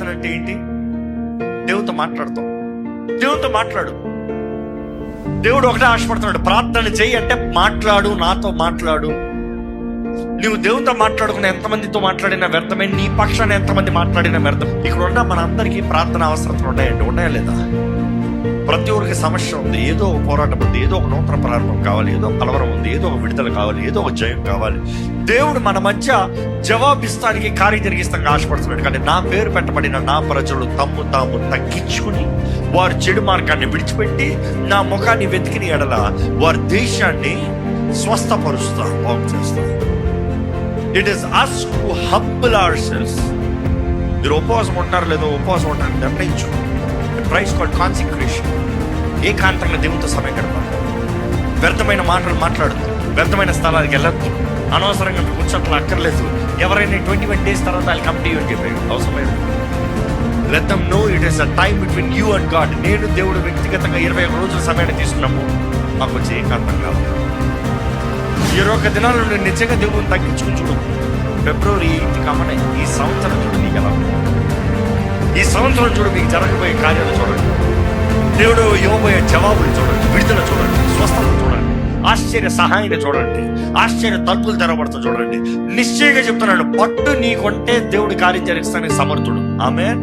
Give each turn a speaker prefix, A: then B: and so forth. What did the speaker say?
A: ప్రార్థన అంటే ఏంటి? దేవుడితో మాట్లాడతాం. దేవుడితో మాట్లాడు. దేవుడు ఒకటే ఆశపడుతున్నాడు, ప్రార్థన చేయి అంటే మాట్లాడు, నాతో మాట్లాడు. నువ్వు దేవుడితో మాట్లాడుకున్న ఎంతమందితో మాట్లాడినా వ్యర్థమే, నీ పక్షాన్ని ఎంతమంది మాట్లాడినా వ్యర్థం. ఇక్కడ ఉన్న మనందరికీ ప్రార్థన అవసరతలు ఉన్నాయండి, ఉన్నాయా లేదా? ప్రతి ఒక్కరికి సమస్య ఉంది, ఏదో ఒక పోరాటం ఉంది, ఏదో ఒక నూతన ప్రారంభం కావాలి, ఏదో కలవరం ఉంది, ఏదో ఒక విడుదల కావాలి, ఏదో ఒక జయం కావాలి. దేవుడు మన మధ్య జవాబిస్తానికి కార్యం జరిగిస్తానికి ఆశపడుతున్నాడు. కానీ నా పేరు పెట్టబడిన నా ప్రజలు తమ్ము తాము తగ్గించుకుని వారి చెడు మార్గాన్ని విడిచిపెట్టి నా ముఖాన్ని వెతికిన ఎడల వారి దేశాన్ని స్వస్థపరుస్తా, బాగు చేస్తా. It is us who humble ourselves. మీరు ఉపవాసం ఉంటారు లేదో, ఉపవాసం ఉంటారని నిర్ణయించుకోండి. Praise called consecration. ఏకాంతంగా దేవునితో సమయం గడపాలి. వ్యర్థమైన మాటలు మాట్లాడద్దు, వ్యర్థమైన స్థలానికి వెళ్ళద్దు, అనవసరంగా మీకు ముచ్చట్లు అక్కర్లేదు. ఎవరైనా 21 days తర్వాత వాళ్ళు కమ్ టు యూ అని చెప్పారు, అవసరమైన let them know it is a time between you and God. నేను దేవుడు వ్యక్తిగతంగా 21 రోజుల సమయాన్ని తీసుకున్నాము, మాకు వచ్చి ఏకాంతం కావాలి. 21 దినాలు నేను నిజంగా దేవుడిని తగ్గించుకుని చూడు. February 8 కామనే ఈ సంవత్సరం చూడు నీకు ఎలా, ఈ సంవత్సరం చూడు మీకు జరగబోయే కార్యాలు చూడండి, దేవుడు ఇవ్వబోయే జవాబులు చూడండి, విడుదల చూడండి, స్వస్థత చూడండి, ఆశ్చర్య సహాయాన్ని చూడండి, ఆశ్చర్య తలుపులు తెరవబడుతూ చూడండి. నిశ్చయంగా చెప్తున్నాడు, పట్టు నీకుంటే దేవుడి కార్యం జరిగిస్తానికి సమర్థుడు. ఆమేన్.